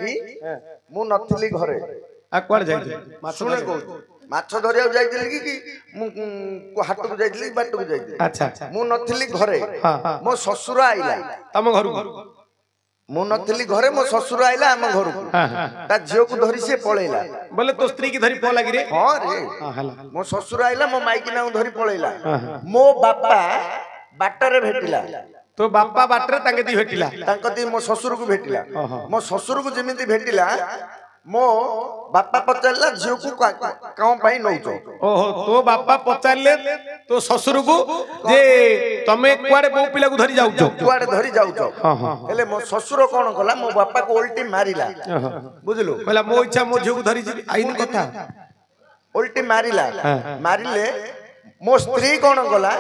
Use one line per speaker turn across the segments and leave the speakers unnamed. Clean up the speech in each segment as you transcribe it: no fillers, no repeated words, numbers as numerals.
कि मु नथिली घरे
आ कोड जाई
सुने को माछ धरिया जाइतिली कि हाट को जाइतिली बाट को जाइतिली
अच्छा
मु नथिली घरे मो ससुर आइला
तम घर
मु नथिली घरे मो ससुर आइला हम घर को ता झियो को धरि से पळेला
बोले तो स्त्री की धरी पो लागी रे
हां रे मो ससुर आइला मो माइकी ना धरि पळेला मो बापा बाटरे भेटिला
तो बापा बाटरे तांके दी भेटिला
तांको दी मो ससुर को भेटिला मो ससुर को जेमिति भेटिला मो बापा पचारला झियो को काऊ पाई नउचो
ओहो तो बापा पचारले तो ससुर को जे तमे कुआडे बो पिला को धरी जाउचो
कुआडे धरी जाउचो हेले मो ससुर कोन कला मो बापा को उल्टी मारिला बुझलु
कहला मो इच्छा मो झियो को धरी जी आइन कथा
उल्टी मारिला मारिले मो स्त्री कोन कला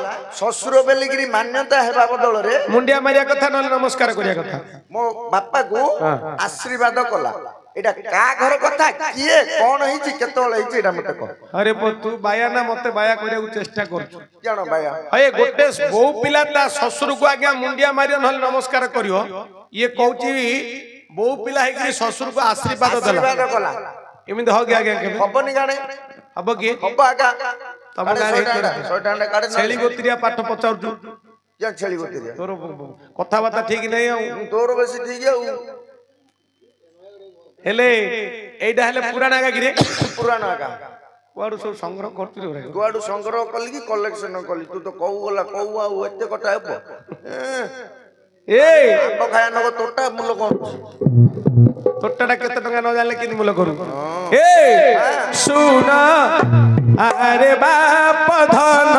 ससुर बेलिगिरी मान्यता हेबा बदल रे
मुंडिया मारिया कथा न नमस्कार करिया कथा
मो बापा को आशीर्वाद कला एटा का घर कथा किए कोन हिची केतोल हिची एटा मते कह
अरे पो तू बाया ना मते बाया करिया को चेष्टा कर
जानो बाया
अये गोटे बो पिला ता ससुर को आज्ञा मुंडिया मारियो न नमस्कार करियो ये कहउची बो पिला हे कि ससुर को आशीर्वाद
कला
एमिन हो गया आज्ञा के
हबनी गाने
हब की
हब आगा
तम गाने
सोटांडा काडे
छेली गोत्रिया पाठ पचाउजु
या छेली गोत्रिया
तोर कथा बाता ठीक नै आ
तोर बेसी ठीक है
हेले एडा हेले पुराना का गिरे
पुराना का
कुआडू सब संग्रह करती रे
कुआडू संग्रह कली की कलेक्शन कली तू तो कहू गला कहू आ एते कटा हेबो
ए
आंब खाया नगो तोटा मूल कोन
तोटाटा केते टंगा न जानले किन मूल करू ए सुना अरे बाप धन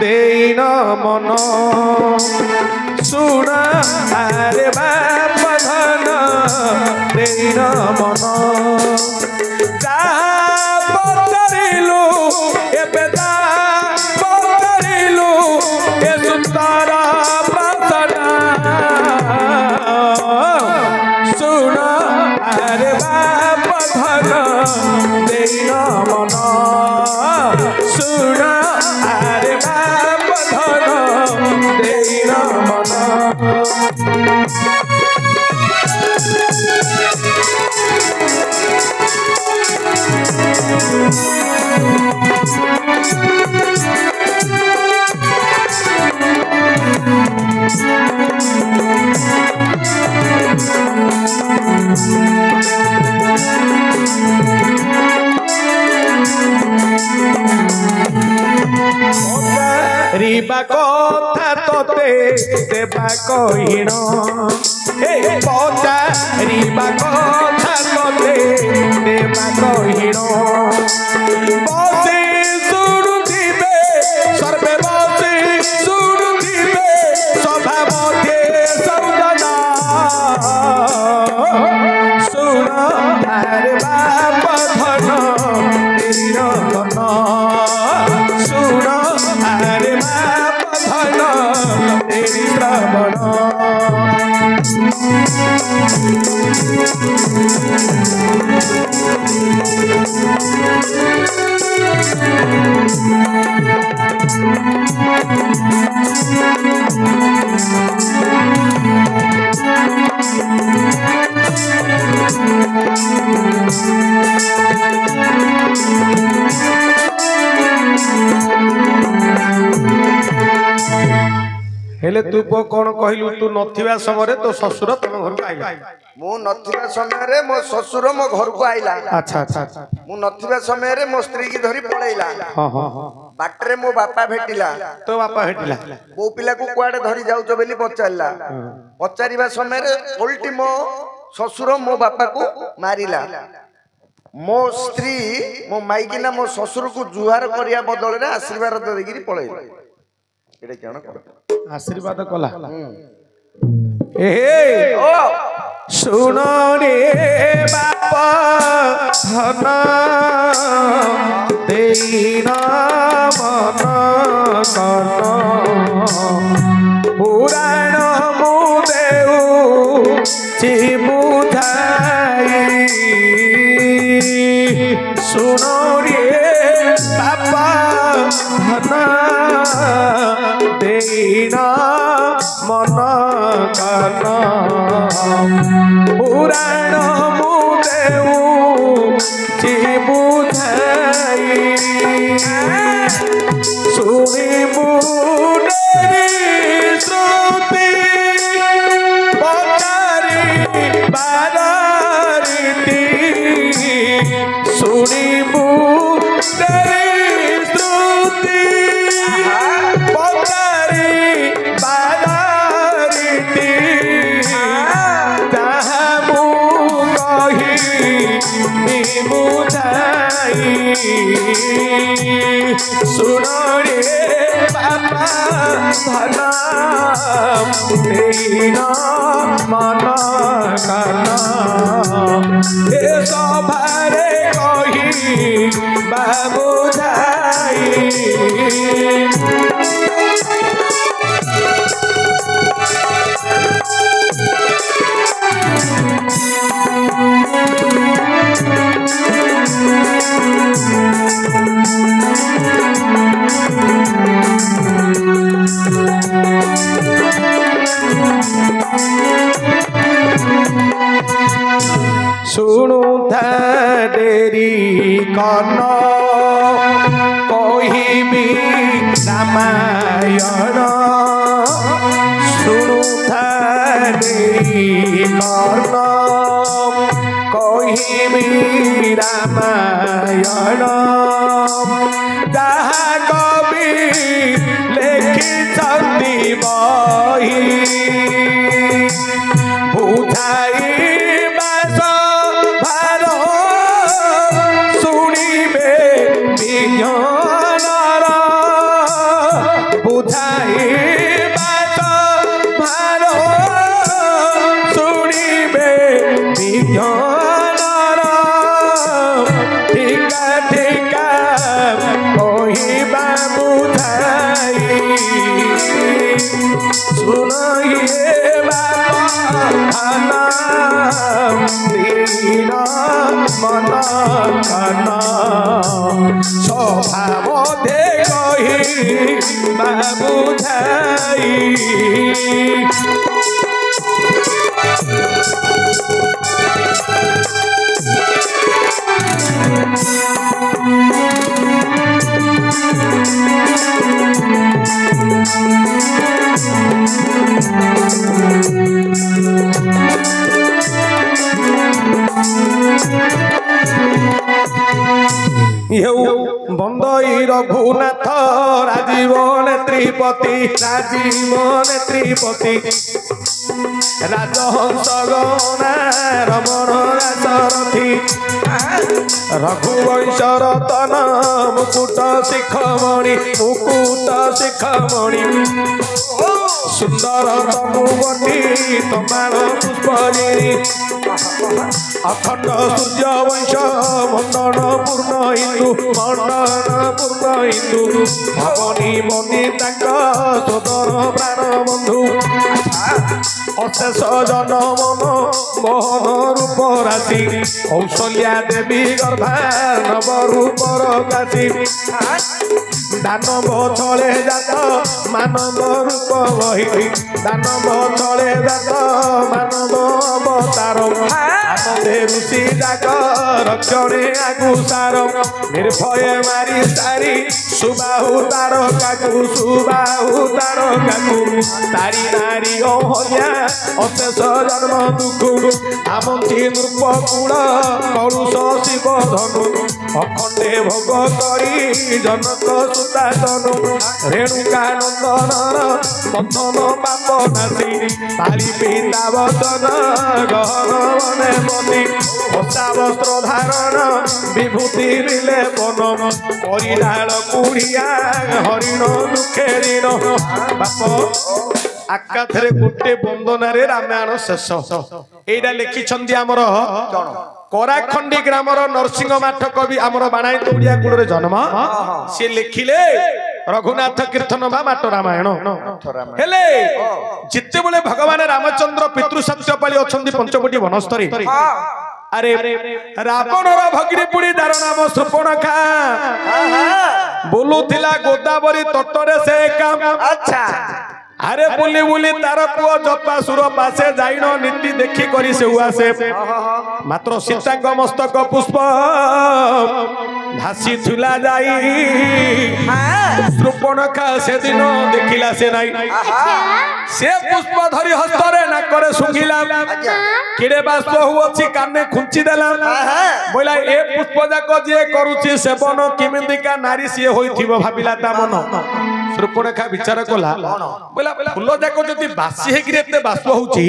देइन मन सुना अरे बाप धन देइन मन जा पतरिलु एबे जा पतरिलु ए सुंदर प्रार्थना सुना अरे बाप धन देइन मन सुना अरे बाप धन देइन मन रिबा कथा तोते देबा कहिण ए पचा रिबा कथा तोते देबा कहिण बसे सुरुथिबे सर्वे बसे सुरुथिबे सभा मध्ये सौजना सुन अरे बाप धन तेरी रतन सुन अरे बाप धन तेरी श्रवण हेले तू कोन कहलु तू नथिबा समय तो ससुर तम घर को आइला
मु नथिबा समय रे मो ससुर मो घर को आइला
अच्छा अच्छा
मु नथिबा समय रे मो स्त्री की धरी पळैला
हां हां
बाटरे मो बापा भेटिला
तो बापा भेटिला
बो पिला को कुआडे धरी जाउचो बेली पचारला पचारिबा समय रे उल्टी मो ससुर मो बापा को मारिला मो स्त्री मो माइकिना मो ससुर को जुहार करिया बदल रे आशीर्वाद देगिरी पळैला एटा केन कर
आशीर्वाद कला ए ओ सुन रे बाप धन देइन मन कन पुराण मु देउ छि बुझाई सुन रे बाप धन देइन मन कन पुराण प्राण मुदेऊ बुझाई सुनी मुडेरी श्रुति पचारी बारारीति सुनी मुडेरी श्रुति पचारी बारारीति जहाँ मु कही बुझाई सुनो रे बाबा भला दीन मन कान ए सभारे कही बाबू जाई सुनु था देरी कन कहिबी रामायण सुनु था देरी कन कहिबी रामायण जहाँ कवि लेखिछन्ति बही बुझाई मन कान स्वभाव दे कही बाबू जाई बंदई रघुनाथ राजीवन त्रिपति राजहंस गणा रमण राजरथी रघुवंश रतन मुकुट शिखमणि सुंदर तनुवटी तमाल पुष्पगिरी अखंड सूर्य वंश मंडन पूर्ण हिंदू भवनी बंदिता सोदर प्राण बंधु अशेष जन मन मोहन रूप राशि कौशल्या देवी गर्भा नव रूपर काशी दानव छले जात मानव रूप वही दानव छले जात मानव अवतार आनंदे ऋषि जाग रक्षणे आगु सार निर्भय मारी सारी सुबाहु तारकाकु तारी नारी अहल्या अशेष जन्म दुखु आमंती नृप कूल करुष शिव धनु अखंडे भोग करी जनक सुतातनु रेणुका नंदन बंधन पाप नासी तारी पिता वचन गहन मने मनी हसा वस्त्र धारण विभूति मिले बन परिडाल कुड़िया हरिण दुखे ऋण बाप आकाशरे गोटे बंदनारे रामायण शेष एटा लिखिछन्ती आमर कराखंडी ग्रामर नरसिंह माठ कवि आमर बाणाई तोड़िया कूल जन्म सी लिखिले रघुनाथ कीर्तन बा माट रामायण हेले जिते बेले भगवान रामचंद्र पितृ सत्यपाली अछंती पंचवटी वनस्तरी अरे रावण भगिनी पुड़ी दार नाम सुपर्णखा बोलुथिला गोदावरी तटरे से काम अच्छा अरे बुली बुली तार पुओ जपासुर पासे जाइन नीति देखी करी से आसे मात्र सीता मस्तक पुष्प भासी थुला जाई शूर्पणखा से दिन देखिला से नाई से पुष्प धरी हस्तरे नाकरे सुंघिला किड़े बाष्प हुअछि काने खुंची देला बोला ए पुष्प जाक जे करूछि सेवन किमिंदिका नारी से होइथिबो भाबिला ता मन शूर्पणखा विचार कला बोला फूल जाक जदि बासी हे गिरे एते बाष्प होउछि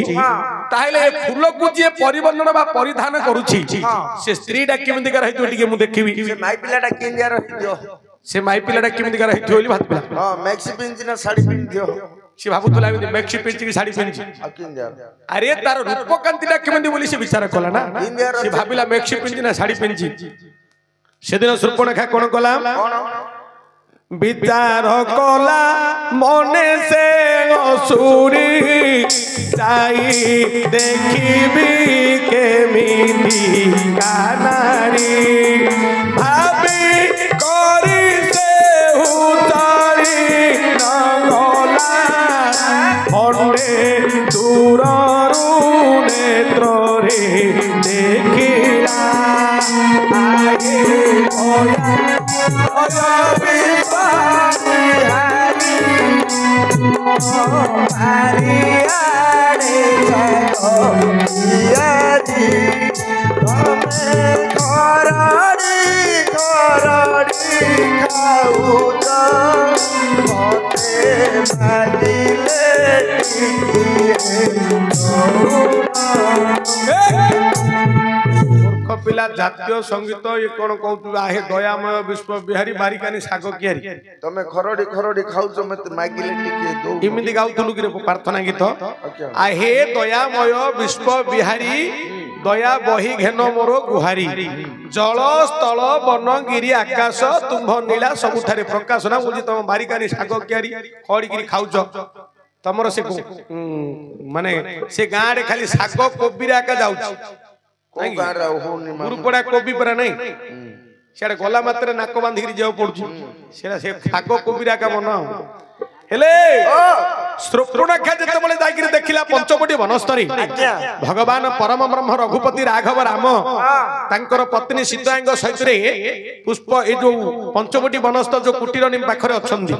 ताहेले ए फूल को जे परिवर्णन बा परिधान करूछि से स्त्री डा किमिंदिका रहितो टिके मु देखिबी
से माई पिलाटा किंदिया रहितो
से माई पिलाटा किमिंदिका रहितो बोली भात पिला
हां मैक्सी पिंची ना साड़ी पिंदियो
से भाबुतला एमि मैक्सी पिंची की साड़ी पिंची
किंदिया
अरे तार रूपकांतिटा किमिंदि बोली से विचार कला ना से भाबिला मैक्सी पिंची ना साड़ी पिंची सेदिन शूर्पणखा कोन कला विचार कला मने से असुरी जाई देखिबी केमिति कानारी भाबी करी से उतारी नगला खंडे दूररू नेत्र रे देखिला पिला जातीय संगीत ये कौन कहतु आहे दयामय विश्व बिहारी बारिकानी साग कियारी
तमे खरडी खरडी खाउछो मते मागिले टिके दो
इमिति गाउतलु कि प्रार्थना गीत आहे दयामय विश्व बिहारी दया बही घेन मोर गुहारी जल स्थल वन गिरी आकाश तुम्भ नीला सबुठारे प्रकाश ना बुझी तुम बारिकानी साग कियारी खड़ी गिरी खाउछो तमरो से माने से गां रे खाली साग कोबीरा का जाउछ गुरुपड़ा कोबी पर नहीं सेडे गला मात्र नाक बांधिक जाओ पड़ुछि सेडा से खाग कोबीरा का मन हेले शूर्पणखा जते बले जागिर देखिला पंचवटी वनस्तरी भगवान परम ब्रह्म रघुपति राघव राम तांकर पत्नी सीतांग सहित रे पुष्प ए जो पंचवटी वनस्थ जो कुटीर निम पाखरे अछंदी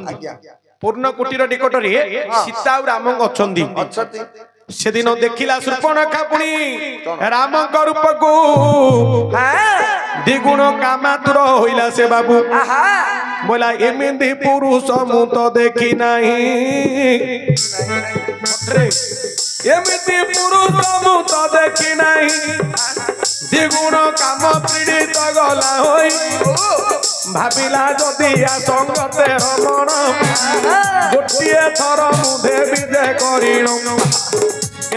पूर्ण कुटीर निकट रे सीता और राम अछंदी से दिन देखिला शूर्पणखा पुणी राम रूप को द्विगुण कामातुर होइला से बाबू बोला एमिंदी पुरुष मु तो देखी नहीं एमिंदी पुरुष मु तो देखी नहीं द्विगुण काम पीड़ित गला होई भाविला जदि संगते रमण गोटे थर मुझे विजय करिण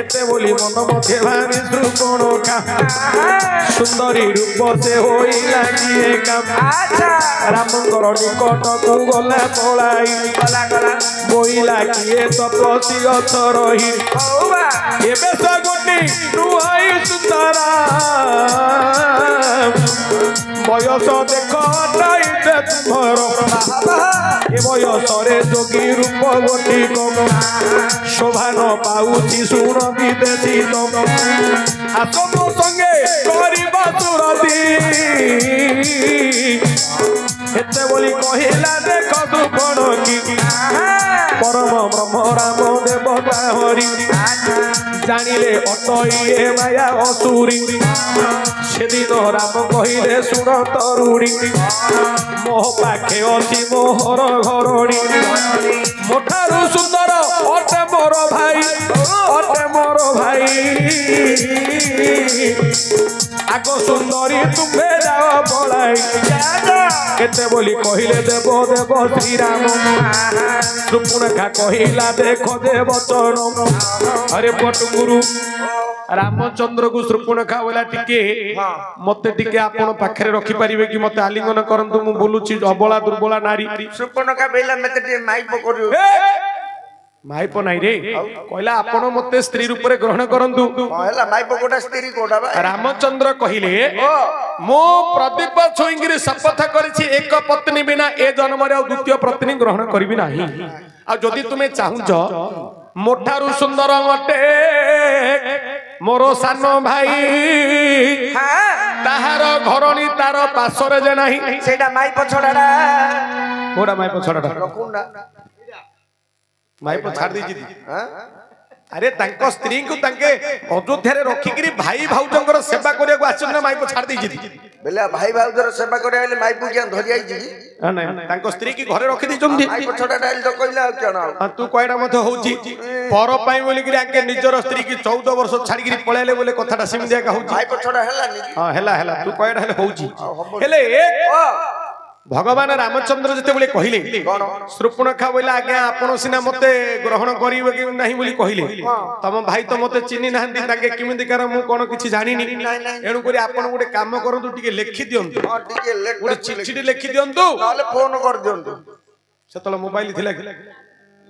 एते बोली मन मध्य भारी शूर्पणखा सुंदरी रूप से होइला किए काम रामकर निकट को गला पलाई बोइला किए तपसी गछ रही एबे सगुटी रुहाई सुंदरा बयस देख नाइते तुमर ए बयस रे जोगी रूप गोटी शोभा न पाउची सुन विदेशी तुम आसो मो संगे करिबा सुरती एते बोली कहिला देख शूर्पणखी परम ब्रह्म राम देवता हरि जानिले अटइए माया असुरी सेदिन राम कहिले सुन तरुणी मोह पाखे अछि मोहर घरणी मोठारु सुंदर अटे मोर भाई आगो सुंदरी तुम्हे जाओ पलाई केते बोली कहिले देव देव श्री राम शूर्पणखा कहिला देखो दे वचन अरे पटुगुरु रामचंद्र को शूर्पणखा बोला टिके मते टिके आपण पाखरे रखि परिबे कि मते आलिंगन करंतु मु बोलुची अबला दुर्बला नारी
शूर्पणखा बेला मते टे माई पकरियो
माइप नाई रे कहला आपण मते स्त्री रूप रे ग्रहण करंतु
कहला माइप कोटा स्त्री कोटा बा
रामचंद्र कहिले मो प्रदीप छोइंगिरी शपथ करिछि एक पत्नी बिना ए जन्म रे द्वितीय पत्नी ग्रहण करबी नाही आ जदि तुमे चाहुच मोठारू सुंदर मटे मोर सान भाई ताहार घरणी तार पासरे जे नाही
सेटा माई पछड़ाडा
मोड़ा माई पछड़ाडा
रखुंडा
माई पछाड़ दी
हां
अरे तांको स्त्री को तांके अयोध्या रे रखी करी भाई भाउजंकर सेवा करिया को आछन ना माई पछाड़ दी
बेला भाई भाउजर सेवा करे बेले माई पुकिया धरि आई जी
नहीं तांको स्त्री की घरे रखी दी जंदी
माई पछड़ाडा तो कहला केना
तू कोइडा मते होउची पर पाई बोली करी आके निजर स्त्री की 14 वर्ष छाड़ी करी पळेले बोले कथाटा सिमदिया का होउची
माई पछड़ा हेलानी
हां हेला तू कोइडा हेले होउची हेले भगवान रामचंद्र जते बोले कहिले शूर्पणखा बोले आज्ञा आपण सिना मते ग्रहण करिवे कि नाही बोली कहिले तम भाई तो मते चिन्हि नाहंती ताके किमिति कर मु कोन किछि जानिनी एणु करी आपण गुटे काम करंतु टिके लेखि दियंतु
हां टिके लेट
गुटे चिठिटी लेखि दियंतु
नाले फोन कर दियंतु
सेतल मोबाइल थिला कि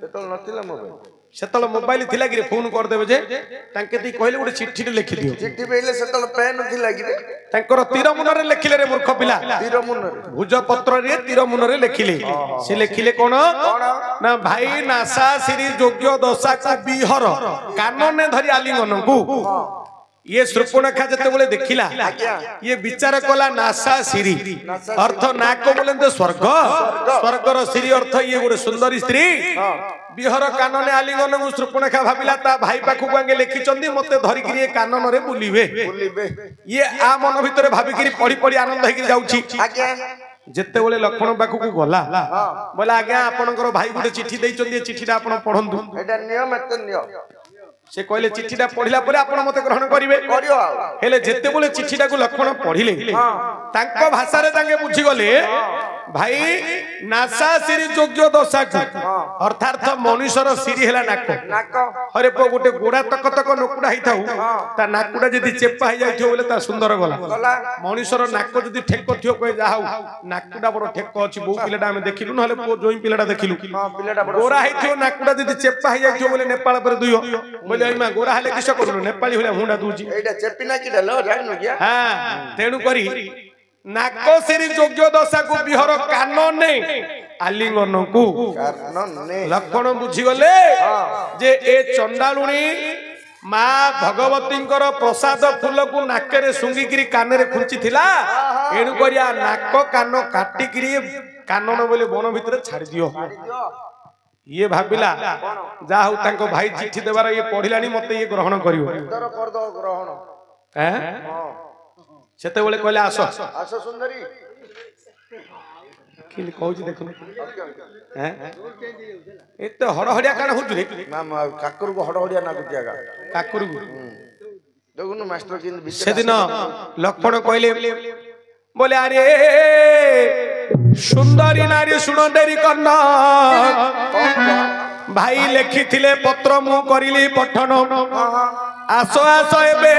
सेतल नथिला मोबाइल
सेतल मोबाइल थिला कि फोन कर देबे जे ताके ती कहले गुटे चिठिटी लेखि दियो
चिट्ठी बेले सेतल पेन थिला कि
तांकर तीर मुनरे लेखिले रे मूर्ख पिला
तीर मुनरे
भुज पत्र रे तीर मुनरे लेखिले से लेखिले कोन ना भाई नासा श्री योग्य दशा को बिहर कानने धरि आलिंगन को ये शूर्पणखा जते बोले देखिला ये विचार कला नासा श्री अर्थ नाक बोले तो स्वर्ग स्वर्गर श्री अर्थ ये गोटे सुंदर स्त्री बिहर कानने आलिंगन को शूर्पणखा भाबिला ता भाई पाखु आगे लिखिचंदी मते धरि करी कानन रे बुलिबे ये आ मन भितरे भाबी करी पढ़ी पढ़ी आनंद हेकि जाउची
आज्ञा
जेते बोले लक्ष्मण पाखु को गला बोला आज्ञा आपनकर भाई गुटे चिट्ठी दैचंदी चिट्ठीटा आपण पढंतु
एटा नियम एते नियम
से कहले चिट्ठीटा पढ़िला परे आपण मते ग्रहण करिवे
करियो
हेले जेते बोले चिट्ठीटा को लक्ष्मण पढ़िले तांको भाषा रे तांगे बुझी गले भाई नासा श्री योग्य दशा को अर्थात मनुष्यर श्री हेला नाक अरे पो गोटे गोड़ा तक तक नकुडा हिथाउ ता नाकुडा जदी चेपा hi जाइथो बोले ता सुंदर गला मनुष्यर नाक जदी ठेक थियो कहे जाहाउ नाकुडा बड़ ठेक अछि बहु पिलाटा हम देखिलु नहले पो जोई पिलाटा देखिलु
पिलाटा बड़
गोरा हिथो नाकुडा जदी चेपा hi जाइथो बोले नेपाल पर दुइयो बोले आइमा गोरा हेले किस करूनु नेपाली होले हुंडा दूजी
एटा चेपिना किडा लो जानु किया
हां तेनु करी नाको श्री योग्य दशा को बिहर कानने आलिंगन को लक्षण बुझी गले जे ए चंडालुणी माँ भगवतींकर प्रसाद फूल को नाकरे सुंगिकिरी कानरे खुंची थिला एणु करिया नाक कान काटिकिरी कानन बोले वन भितर छाड़ी दियो ये भाबिला जा हु तांको भाई चिट्ठी देबार ये पढिलानी मते ये ग्रहण करियो
ग्रहण
हैं सेते बोले कहले आसो
आसो सुंदरी
कि कहूची देखु हैं एते हड़हड़िया कान होजु रे
ना काकुर को हड़हड़िया ना गुतियागा
काकुर को
देखुनु मास्टर किन विषय
से दिन लक्ष्मण कहले बोले अरे सुंदरी नारी सुनो देरी करना भाई लेखि थिले पत्र मु करिली पठन आसो आसो एबे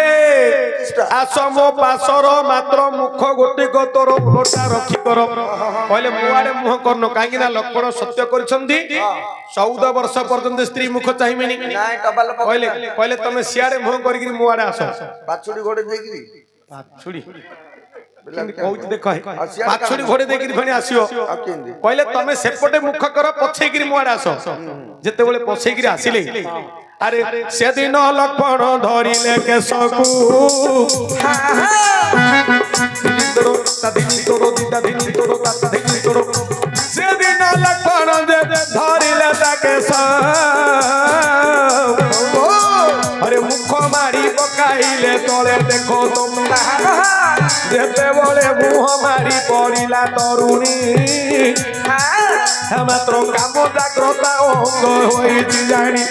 आसो मो पासर मात्र मुख गोटी को तोर लोटा रखी कर कहले मुआडे मुह करनो काहे ना लक्ष्मण सत्य करछंदी 14 वर्ष पर्यंत स्त्री मुख चाहिमेनी
नाय टबल
कहले कहले तमे सियाडे मुह करिकरी मुआडे आसो
पाछुडी घोड़े देगिरी
पाछुडी कहूची देख पाछुडी घोड़े देगिरी फणी आसियो कहले तमे सेपटे मुख कर पछेगिरी मुआडे आसो जेते बोले पछेगिरी आसिले अरे से दिन लक्ष्मण धरिले केशकू से दिन लक्ष्मण धरिले केश अरे मुख मारी पकाइले तले देखो तुम जेते बोले मुह मारी पड़िला तरुणी मात्र काम जाग्रता अंग होई जानी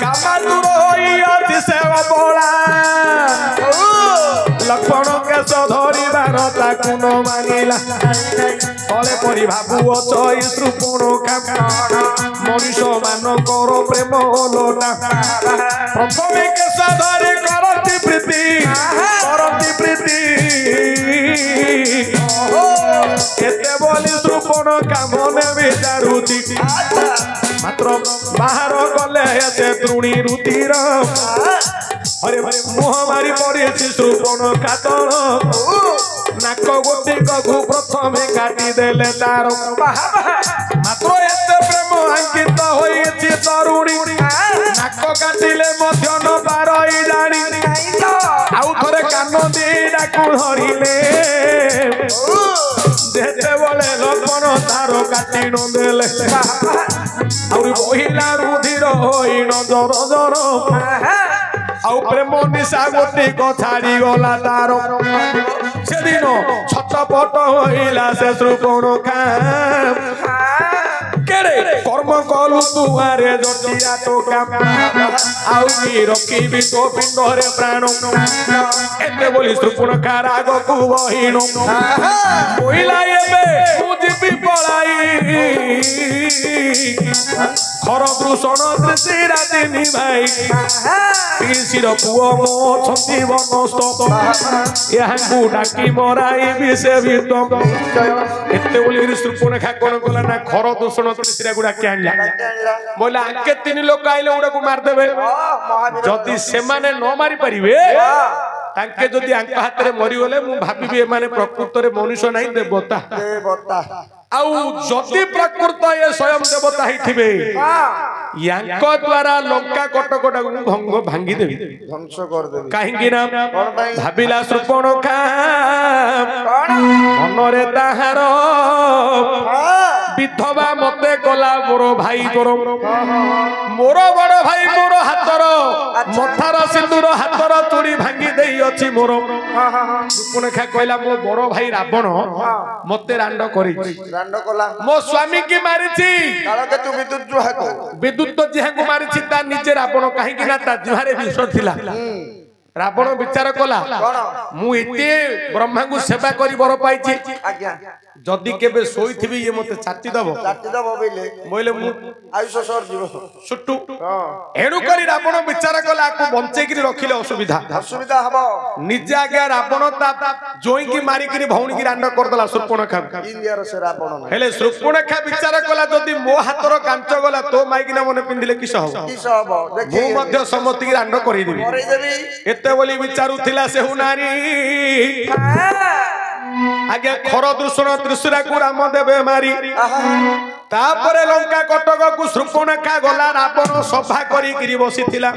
कामातुर होई अतिशय बड़ा लक्ष्मण केश धरिबार ताकु न मानिला तले परि भाबुअछ शूर्पणखा मनुष्य मानकर प्रेम लोटा प्रथमे केश धरि करती प्रीति केते बोली शूर्पणखा मने विचारुती मात्र बाहर गले एते तृणी रुतिर अरे मुह मारी पड़ी शूर्पणखा तल नाक गोटी को प्रथमे काटी देले तार मात्र एते ତରୁଣୀ ନାକ କାଟିଲେ ମଧ୍ୟ ନ ପାରଇ ଜାଣି ଆଉ ଥରେ କାନ ଦିଟାକୁ ଧରିଲେ ଯେତେବେଳେ ଲବଣ ତାର କାଟି ନ ଦେଲେ ଆହୁରି ବହିଲା ରୁଧିର ହୋଇନ ଜର ଜର ଆଉ ପ୍ରେମ ନିଶା ଗୋଟିକ ଛାଡ଼ିଗଲା ତାର ସେଦିନ ଛଟପଟ ହୋଇଲା ସେ ଶୃପଣଖା କେଡ଼େ କର୍ମ କଲୁ ତୁଆରେ ଜଟିଆ ଟୋକା ଆଉ କି ରଖିବି ତୋ ପିଣ୍ଡରେ ପ୍ରାଣ ଏତେ ବୋଲି ଶୃପଣଖା ରାଗକୁ ବହିଣ କହିଲା ଏବେ ମୁଁ ଯିବି ପଳାଇ ଖରଦୂଷଣ ତ୍ରିଶିରା ତିନି ଭାଇ ପିସିର ପୁଅ ମୋ ଅଛନ୍ତି ବନସ୍ତ ଏହାଙ୍କୁ ଡାକି ମରାଇବି ସେ ଭିତ ଏତେ ବୋଲି ଶୃପଣଖା କଣ କଲା ନା ଖରଦୂଷଣ ତ୍ରିଶିରା ଗୁଡାକି ଆଣିଲା ବୋଇଲେ ଆଙ୍କେ ତିନି ଲୋକ ଆଇଲେ ଗୁଡାକୁ ମାରିଦେବେ ଯଦି ସେମାନେ ନ ମାରି ପାରିବେ ତାଙ୍କେ ଯଦି ଆଙ୍କ ହାତରେ ମରିଗଲେ ମୁଁ ଭାବିବି ଏମାନେ ପ୍ରକୃତରେ ମନୁଷ୍ୟ ନାହିଁ ଦେବତା ଆଉ ଯଦି ପ୍ରକୃତ ଏ ସ୍ୱୟଂ ଦେବତା ହେଇଥିବେ ୟାଙ୍କ ଦ୍ୱାରା ଲଙ୍କା କଟକଟାକୁ ଭାଙ୍ଗିଦେବି
ଧ୍ୱଂସ କରିଦେବି
କାହିଁକି ନା ଭାବିଲା ଶୃପଣଖା ମନରେ ତାହାର ବିଧବା ମତେ କଲା ମୋର ଭାଇ ମୋର ବଡ ଭାଇ ମୋର ହାତର ମଥାର ସିନ୍ଦୁର ହାତର ଚୁଡ଼ି ଭାଙ୍ଗି ଦେଇ ଅଛି ମୋର ଶୃପଣଖା କହିଲା ମୋ ବଡ ଭାଇ ରାବଣ ମତେ ରାଣ୍ଡ କରିଛି ମୋ ସ୍ୱାମୀ କି ମାରିଛି ବିଦ୍ୟୁତ ଜିହାଙ୍କୁ ମାରିଛି ତା ନିଜେ ରାବଣ କାହିଁକି ନା ତା ଜିହାରେ ବିଷ ଥିଲା ରାବଣ ବିଚାର କଲା ମୁଁ ଏତେ ବ୍ରହ୍ମାଙ୍କୁ ସେବା କରି ବର ପାଇଛି ଯଦି କେବେ ଶୋଇଥିବି ଇଏ ମତେ ଚାଟି ଦବ ବୋଇଲେ ମୁଁ ଆୟୁଷ ସରିଯିବ ସୁଟୁ ଏଣୁ କରି ରାବଣ ବିଚାର କଲା ଆକୁ ବଞ୍ଚେଇକିରି ରଖିଲେ ଅସୁବିଧା ହବ ନିଜେ ଆଜ୍ଞା ରାବଣ ତା ଜୋଇଁକି ମାରିକିରି ଭଉଣୀକି ରାଣ୍ଡ କରିଦେଲା ଶୃପଣଖା ହେଲେ ଶୃପଣଖା ବିଚାର କଲା ଯଦି ମୋ ହାତର କାଞ୍ଚ ଗଲା ତୋ ମାଇକିନା ମନେ ପିନ୍ଧିଲେ କିସ ହବ ମୁଁ ମଧ୍ୟ ସମସ୍ତଙ୍କୁ ରାଣ୍ଡ କରିଦେବି ଏତେ ବୋଲି ବିଚାରୁଥିଲା ସେହୁ ନାରୀ ଆଜ୍ଞା ଖରଦୂଷଣ ତ୍ରିଶିରାକୁ ରାମ ଦେବେ ମାରି ତାପରେ ଲଙ୍କା କଟକକୁ ଶୃପଣଖା ଗଲା ରାବଣ ସଭା କରିକିରି ବସିଥିଲା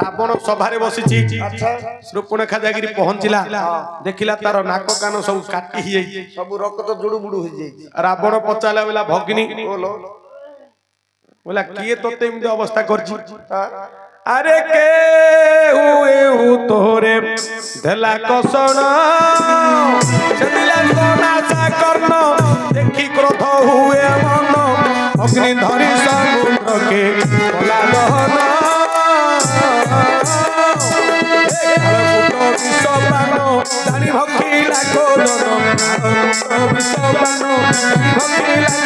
ରାବଣ ସଭାରେ ବସିଛି ଶୃପଣଖା ଯାଇକିରି ପହଞ୍ଚିଲା ଦେଖିଲା ତାର ନାକ କାନ ସବୁ କାଟି ହେଇଯାଇଛି ସବୁ ରକ୍ତ ଜୁଡୁବୁଡୁ ହେଇଯାଇଛି ରାବଣ ପଚାରିଲା ବୋଲା ଭଗିନୀ ବୋଲା କିଏ ତତେ ଏମିତି ଅବସ୍ଥା କରିଛି अरे के हुए तोरे धला कसण कर्ण देखी क्रोध हुए मन अग्नि धरी समुद्र के कला दहन जानी भक्तिला कोलन भक्तिला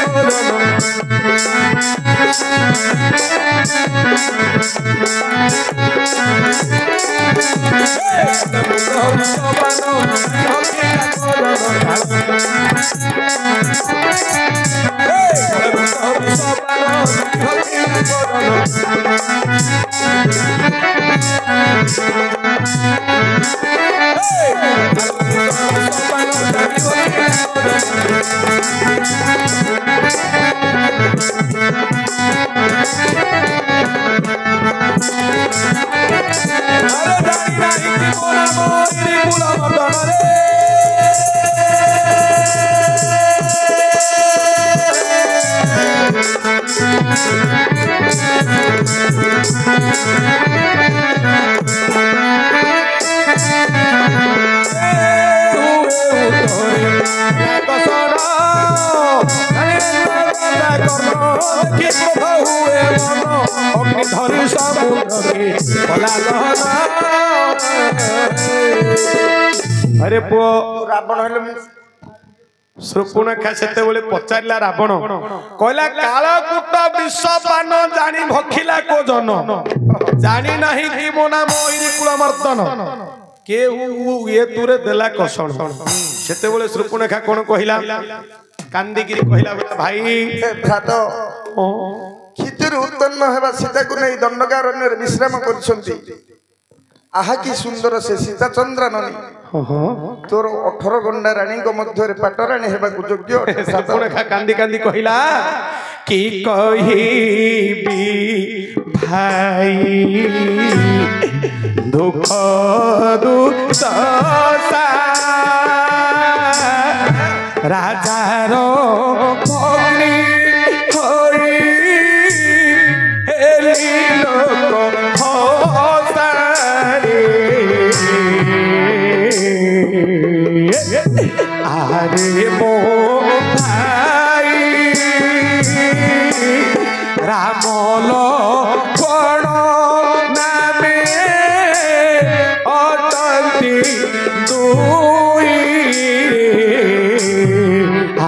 अरे पुओ रावण शृपणखा सेते बेले पचारिला रावण कहला कालकूट विषपान जानी भखिला को जन जानी नहीं कि मो नाम कुलमर्दन के ये तुरे देला कसण सेते बेले शृपणखा कोन कहिला कांदीगिरी कहिला भाई भ्रात क्षितिर उत्पन्न हेबा सीता को नहीं दंडकारण्य विश्राम करछंती आहा की सुंदर से सीता चंद्राननी तोर 18 गंडा रानी को मध्य पाटराणी हेबा को योग्य शृपणखा कांदी कांदी कहिला कि कहिबी भाई दुख दुर्दशा राजार भग्नी होई हेली लोक हसारे आरे मो भाई राम लक्ष्मण नामे अटंती दुई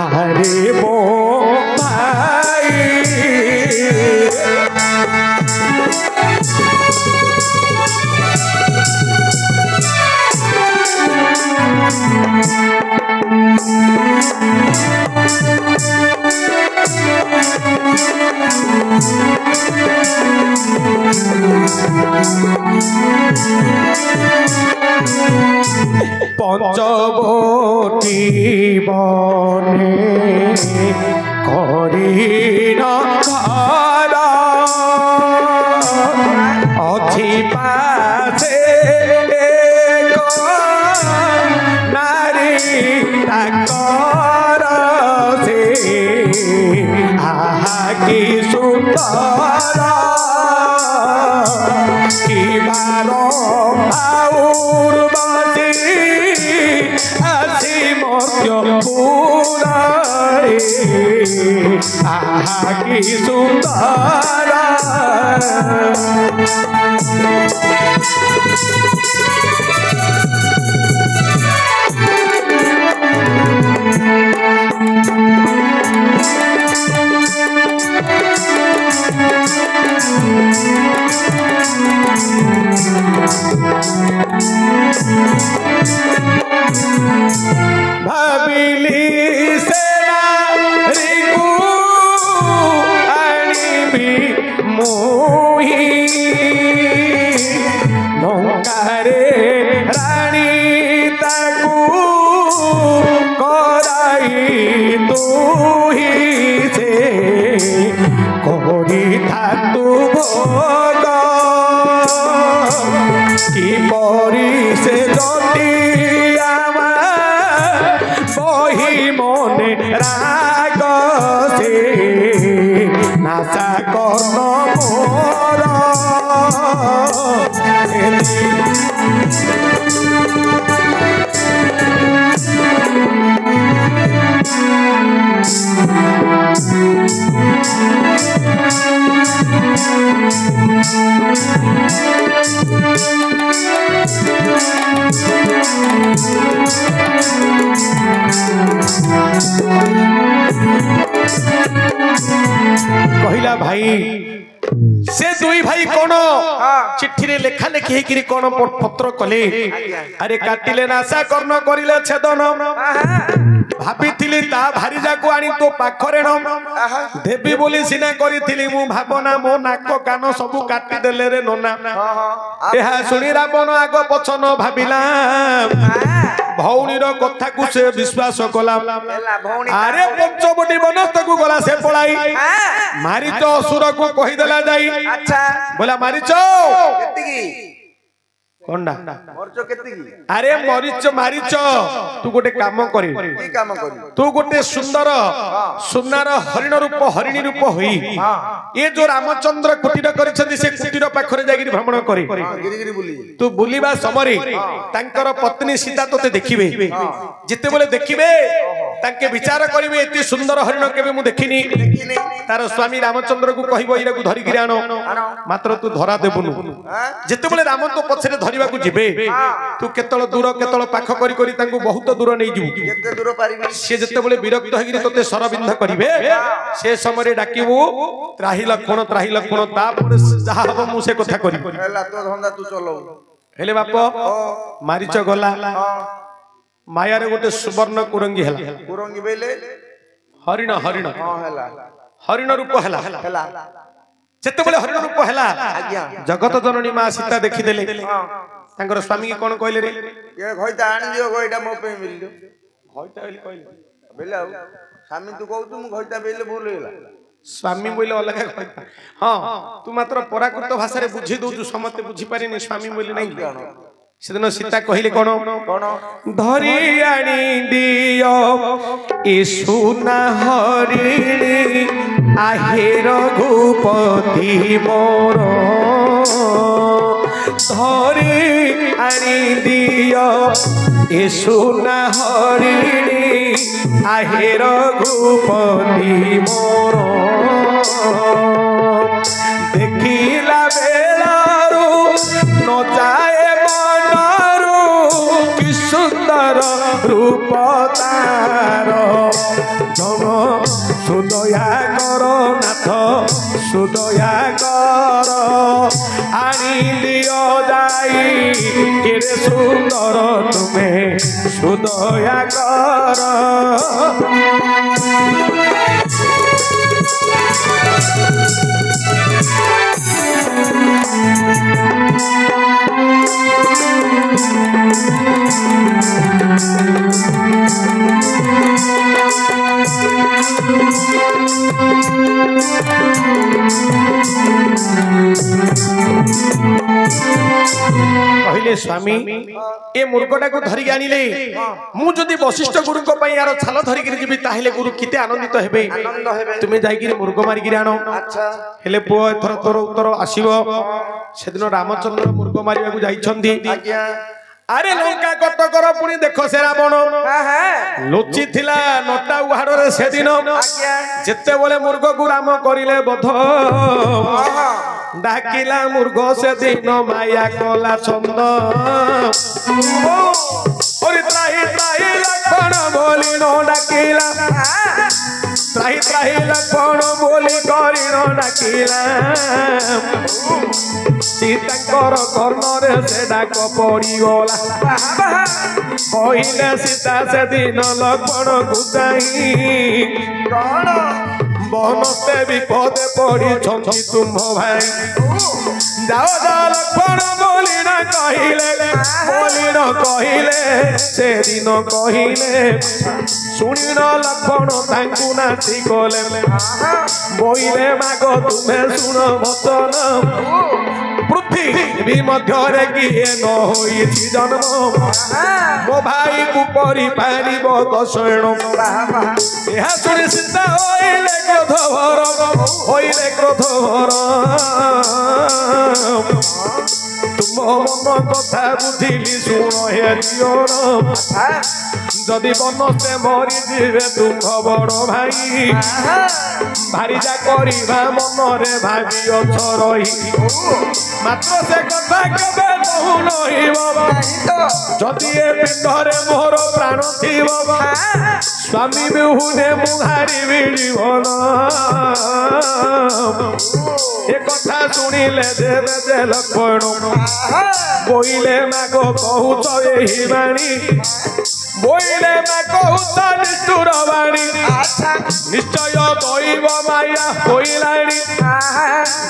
आरे मो भाई पंचवटी बने करीन घर अथि पाछे एक नारी ताकर से आहा की सुंदर की बारो आउर बाजी आसी मर्त्य पुराए आहा की सुंदर भाविली सेनारी को आनिबी मोही लंकारे रानी ताकू कराई तुही से कोरी थातु भोग की परी से जटी बही मने राग से नासा कर्ण मोर कहला भाई से दुई भाई कौन चिट्ठी रे लेखा लेखी हेकि कौन पत्र कले अरे काटिले नासा कर्ण करिले छेदन भाबिथिली ता भारी जाको आनी तो पाखरे नम देवी बोली सिना करिथिली मु भावना मो नाक कान सब काटी देले रे नोना एहा सुनी रावण आगो पछन भाबिला भौणीर कथा को से विश्वास कला अरे पंचवटी बनस्त को गला से पळाई मारिच असुर को कहि देला जाई अच्छा बोला मारिच केतिकी कोंडा मरचो केतिकी अरे मरिच मारिच तू गोटे काम करी की काम करी तू गोटे सुंदर सुनार हरिण रूप हरिणी रूप होई ए जो रामचंद्र कुटीर करिसथि से कुटीर पाखरे जागिरी भ्रमण करी गिरिगिरी बुली तू बुलीबा समरी तांकर पत्नी सीता तोते देखिबे जिते बोले देखिबे तांके विचार करिवे एति सुंदर हरिण केबे मु देखिनी तार स्वामी रामचंद्र को कहबो इरा को धरि गिरा आनो मात्र तू धरा देबुनु जिते बोले राम तो पछरे धरिबा को जिबे तू केतळ दूर केतळ पाख करी करी तांको बहुत दूर नै जिबु केते दूर पारिबे से जिते बोले विरक्त होगिरी तोते सरबिंध करिवे से समय डाकिबु त्राही लक्षण तापर जहा हबो मु से कथा करी हला तो धंदा तू चलो हेले बाप मारिच गला माया रे गोटे सुवर्ण कुरंगी हला कुरंगी बेले हरिण हरिण हां हला हरिण रूप हला हला जेते बोले हरिण रूप हला जगत जननी मां सीता देखि देले तांकर स्वामी के कोन कहले रे ये घइता आनि दियो गइटा मो पे मिल दियो घइता बेले कहले बेले स्वामी तू कहू तू मु घइता बेले भूल होला स्वामी बोले अलग कहता हाँ तू मात्र पराकृत भाषा रे बुझी दउछु समते बुझी पारिनी स्वामी बोले नहीं सेदिन सीता कहले कोन धरी आनी दियो ए सुना हरिणी आहेर घुपति मोर धरी आनी दियो ए सुना हरिणी आहेर घुपति मोर देखिला बेलारू न जाए मनरू कि सुंदर रूप तार जन सुदया कर नाथ सुदया कर आनी दियो जाई केरे सुंदर तुम्हें सुदया कर कहले स्वामी ए मूर्खटा को धरिक आनिले मु जदि वशिष्ठ गुरु को पई यार छाल धरिक जीबी ताहेले गुरु किते आनंदित हेबे तुमे जाई कि मूर्ख मारी कि आनो अच्छा हेले पुओ एथर तोर उत्तर आसीबो सेदिन रामचंद्र मूर्ख मारिया को जाई छंदी अरे लंका कटकर पुणी देख से रावण लुचि थिला नटा उहाड़ रे सेदिन जेते बोले मूर्ख को राम करिले बध डाकिला मूर्ख से दिन माया कला छंद ओरे त्राही त्राही लक्षण बोली न डाकिला त्राही त्राही लक्षण बोली करी न डाकिला सीताकर कर्णरे से डाक पड़ी गला कहले सीता से दिन लक्ष्मण गुजाई बनते विपदे पड़ी छंदी तुम भाई जाओ जाओ लक्ष्मण बोली न कहले से दिन कहले शुणी न लक्ष्मण तांकु नाची गले बोइले माग तुम्हें शुण वचन पृथ्वी मध्य किए न होई जन्म मो भाई को परि पारिब दशण यह शुणी सीता होइले क्रोधभर तुम मन कथा बुझिली शुण हे दियोर जदि बनस्ते मरी जीवे तुम बड़ भाई भारीजा करवा मन रे भाभी अछ रही मात्र से कथा केबे कहू नहिब जदि ए पिंडरे मोर प्राण थिब स्वामी बिहुने मुहारी बिड़ीबन ए कथा शुणिले देवे जे लक्ष्मण बोइले माग कहूच एही बाणी बोइले माग कहूच निष्ठुर बाणी निश्चय दैव माया होइलाणी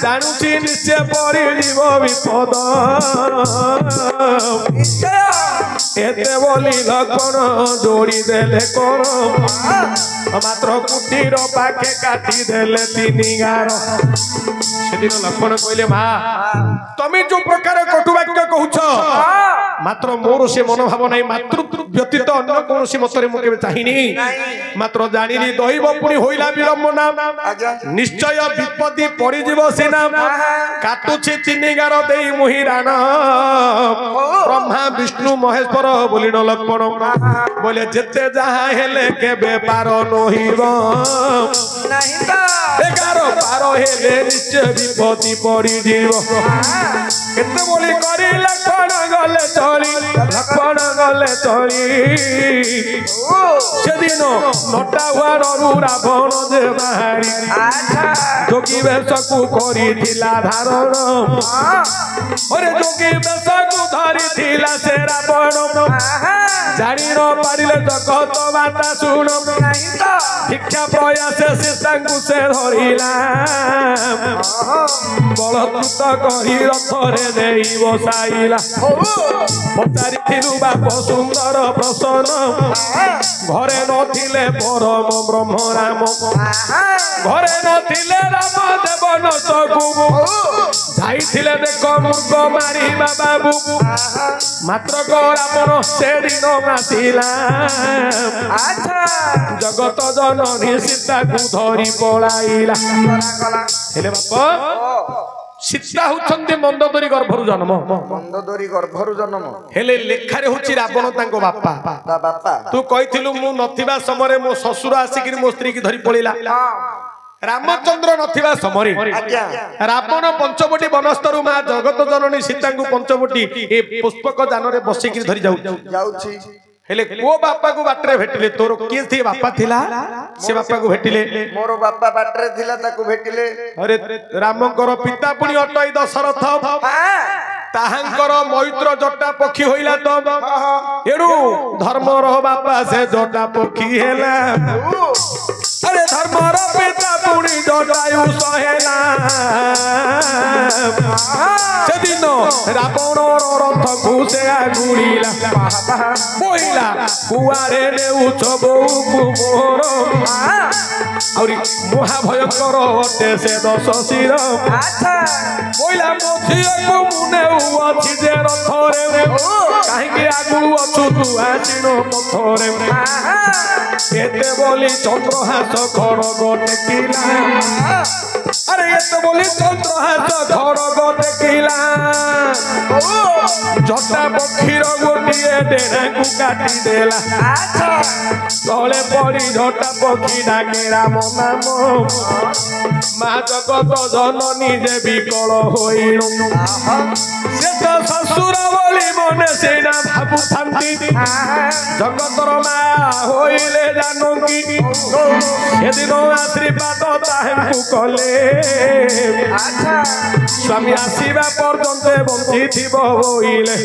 जानुची निश्चय पड़िଯିब विपद एते बोली लक्ष्मण जोड़ी देले कर मात्र कुटीर पाखे काटी देले तीनी गार सेदिन लक्ष्मण कहले मा तमे जो प्रकार कटुवाक्य कहूछ मात्र मोर से मनोभाव नहीं मातृत्व व्यतीत अन्य कौन मतरे मु केबे चाहिनी मात्र जानिली दैव पुणी होइला विडंबना निश्चय विपत्ति पड़ी जीव सेना काटुछि तीनी गार देई मुहिराण ब्रह्मा विष्णु महेश्वर बोली न लक्ष्मण बोले जेते जहा हेले केबे पार नहिब नहीं तो 11 पार हेले निश्चय विपत्ति पड़ी जीव केते बोली करी लक्ष्मण गले चली सेदिन नटा हुआरू रावण जे बाहरी जोगी बेशकू करिथिला धारण अरे जोगी बेशकू धरिथिला से रावण जानी न पारिले जगत माता सुन शिक्षा प्रयास सीतांकु से धरिला बलकृत कही रथरे देई बसाइला पचारिथिलु बाप सुंदर प्रसन्न घरे नथिले परम ब्रह्म राम घरे नथिले राम देवन सबु जाइथिले देख मुर्ग मारी बाबू मात्र रावण से दिन नासिला जगत जननी सीता को धरी पलाइला हेले बाप सीता होचंदी मंदोदरी गर्भरु जन्म
मंदोदरी गर्भरु जन्म
हेले लेखारे होची रावण तांको बापा
ता बापा
तू कहिथिलु मु नथिबा समय मो ससुर आसिकिर मो स्त्री की धरी पळिला रामचंद्र नथिबा समय रावण पंचवटी वनस्तरु मा जगत जननी सीता को पंचवटी ए पुष्पक जानरे बसिकिर धरी जाउची हेले को बापा को बाटरे भेटिले तोर के थी बापा थिला से बापा को भेटिले
मोर बापा बाटरे थिला ताको भेटिले
अरे रामकर पिता पुनी अटई दशरथ ताहांकर मैत्र जटा पक्षी होइला तो एडू धर्मर बापा से जटा पक्षी हेला अरे धर्मर पिता पुनी जटायु सहेला सेदिन रावण रथ घुसे आगुड़ीला बोइला कुआरे नेउछ बोउ मोर औरी महाभयंकर अटे से दश शिर बोइला मोथिया मुने अछि जे रथरे काहे आगु अछु तू आसिनो पथरे एते बोली चंद्रहास खड़ग टेकिला अरे एते बोली चंद्रहास खड़ग टेकिला जटा पक्षीर गोटिए डेरा को काटी देला तले पड़ी जटा पक्षी डाके राम नाम माँ जगत जननी जे विकल होइल से तो ससुर बोली मने सेना भाबु थांती जगतर माँ होइले जानकी सेदिन आशीर्वाद ताहेंकु कले स्वामी आसीबा पर्यंत बंची थिबो बोइले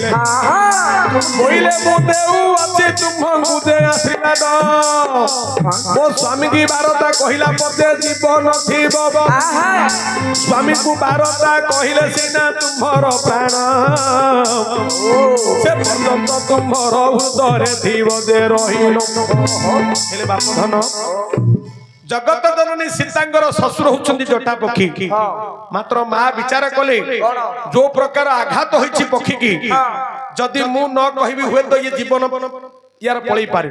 बोइले मुदेउ अछि तुमहु दे आशीर्वाद मो स्वामी की बारता कहिला पते जीवन थिबो स्वामी को बारता कहिले सिना तुमर प्राण से पर्यंत तुमर हृदय थिबो जे रहिलो हेले बाप धन जगत जननी सीतांगर ससुर होचंदी जटा पक्षी मात्र मां विचार कले जो प्रकार आघात होइछि पक्षी की जदि मु न कहिबी हुए तो ये जीवन यार पळई पारे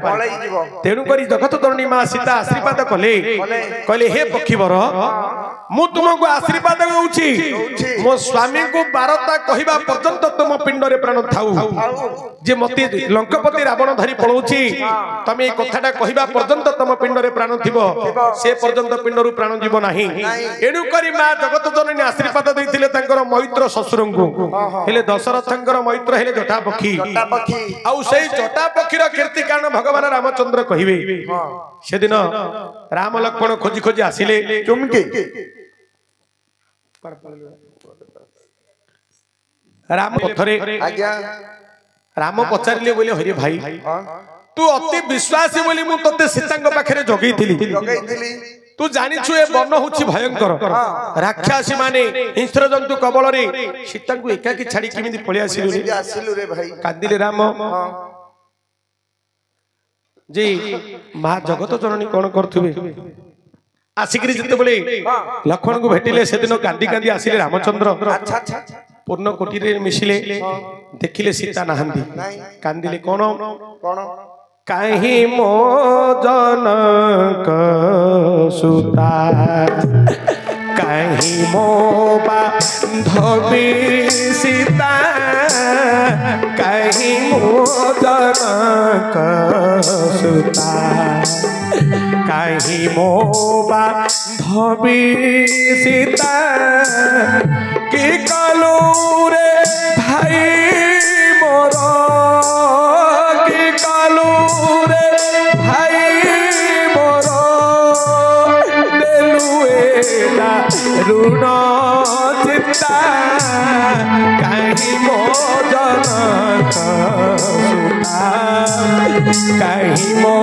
तेणु करी जगत जननी मां सीता आशीर्वाद कले कहले हे पक्षीवर मु तुमको आशीर्वाद देउछि मो स्वामी को बारता कहिबा पर्यंत तुम पिंड रे प्राण थाउ जे मते लंकापति रावण धरी पळौछि तमे ए कथाटा कहिबा पर्यंत तुम पिंड रे प्राण थिबो से पर्यंत पिंड रु प्राण जीव नाही एनु करी मां जगत जननी आशीर्वाद दैथिले तांकर मैत्र ससुरंकु हेले दशरथंकर मैत्र हेले जटा पक्षी आउ सेई जटा पक्षीर कीर्ति कारण भगवान रामचंद्र कहिबे सेदिन राम लक्ष्मण खोजी खोजी आसिले
चुमकी
राम पथरे
आज्ञा
राम पचारिले बोले हरे भाई तू अति विश्वासी बोली मु तते सीतांग पाखरे जगैथिली तू जानिछु ए वन होछि भयंकर राक्षसी माने हिंस्र जंतु कबल रे सीतांगु एकाकी छाडी किमिति पळि आसिलु रे
भाई
कांदिले राम जी मां जगत जननी कोन करथुबे आसिकरी जते बोले लक्ष्मण को भेटिले सेदिन कांदी कांदी आसिले रामचंद्र
अच्छा
पूर्ण कोठी रे मिसिले देखिले सीता नाहंदी कांदिले कोन काहे मो जनक सुता काहे मो बांधवी सीता काहे मो जनक सुता काहे मो बांधवी सीता कि कलू रे भाई मोर कि कलू रे भाई मोर देलु एला ऋण चिता काहे मो जनक सुता कहीं मो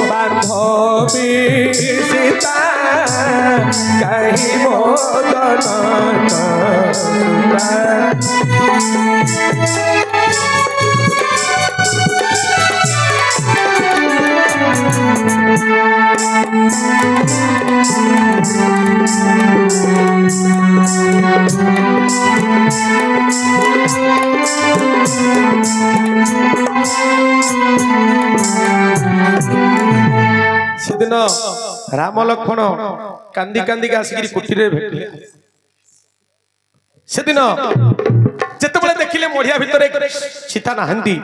बांधवी सीता कहीं मो जनक सेदिन राम लक्ष्मण कांदी कांदी आसिक कुटीरे भेटिले सेदिन जेतेबेले देखिले मढ़िया भितर सीता नाहंती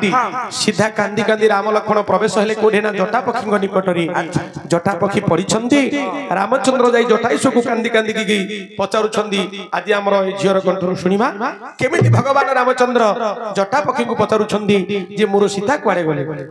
सीधा कांदी कांदी राम लक्ष्मण प्रवेश हेले कोठे ना जटा पक्षी निकटरी जटा पक्षी पड़िछंती रामचंद्र जाई जटाईश को कांदी कांदी की पचारुछंती आज हमर झियर कंठर सुनिमा केमिति भगवान रामचंद्र जटा पक्षी को पचारुछंती जे मोर सीता कुआडे गले
गले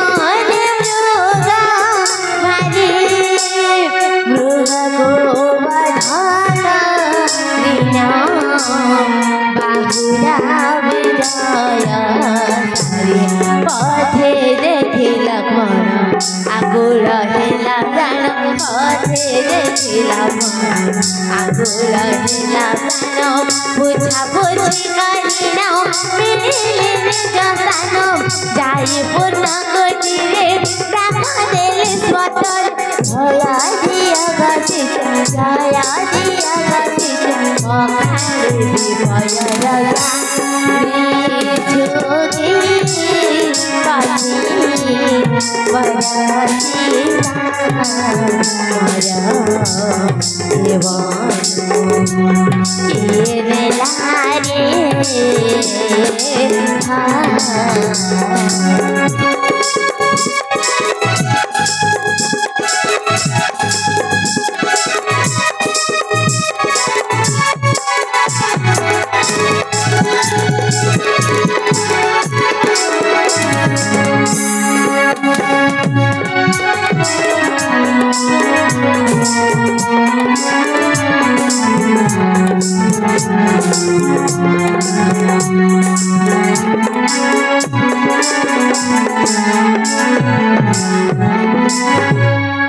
वन मृगा ছেড়ে দিলাম আগুল দিলাম বুঝা বুঝি করি নাও মিলিলে নিজাম যাই পূর্ণ গতিরে দেখা দিলে স্বতর ভয়া দিয়া গতি জয়া দিয়া গতি অখারে বিভয় রাজা বিজোগে পাখি বরাতি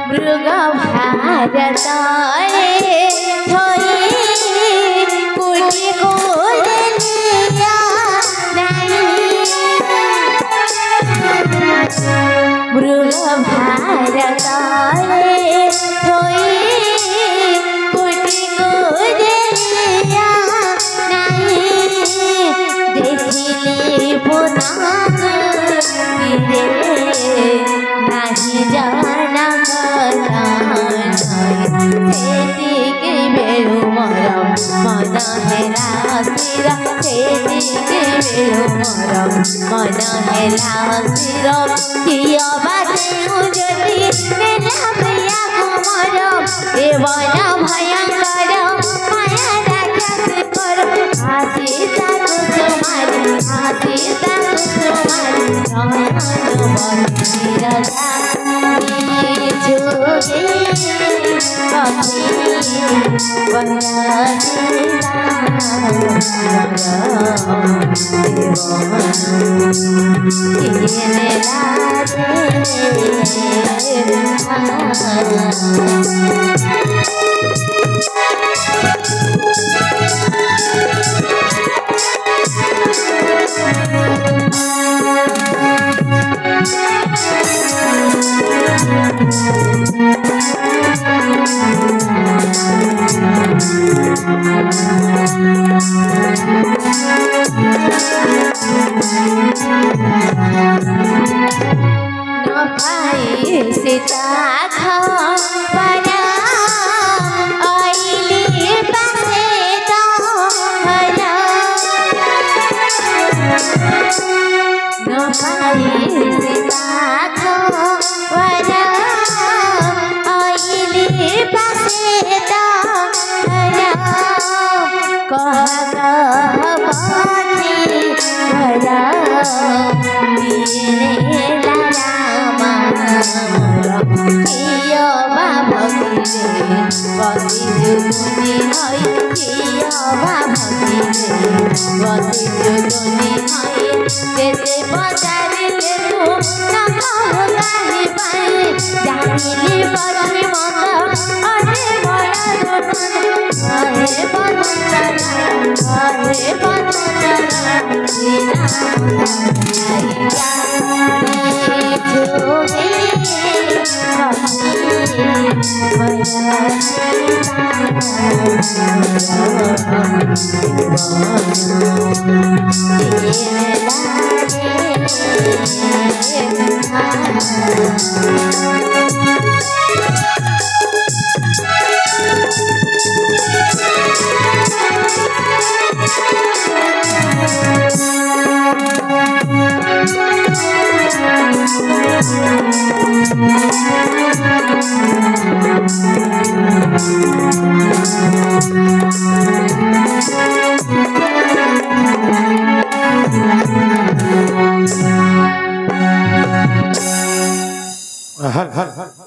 মৃগ ভারতরে ধরি কুটি করে নিয়া মৃগ ভারতরে ধরি কুটি করে নিয়া দেখিলি পুনা নাহি জানা সেদিকে বেরু মরম মন হেলা শির সেদিকে বেরু মরম মন হেলা শির কিয় বাজে যদি মেলা প্রিয়া কুমরম দেবন ভয়ঙ্কর মায়া রাক্ষস কর হাসি তাকু তোমারি হাসি তাকু তোমারি রহমান বলি রাজা যোগে পাখি বনাতি सीता खरा आईली पासे तो हरा न पाई सीता खरा आईली पासे तो हरा कहता बानी हरा मेरे लामा किया बाबा बसी जुगुनी हई किया बाबा बसी जुगुनी हई तेरे बजारिले तू न कहू काहे पाए जानिली बड़ी मत अरे बड़ा अरे बदना अरे बदना जीना
हर हर हर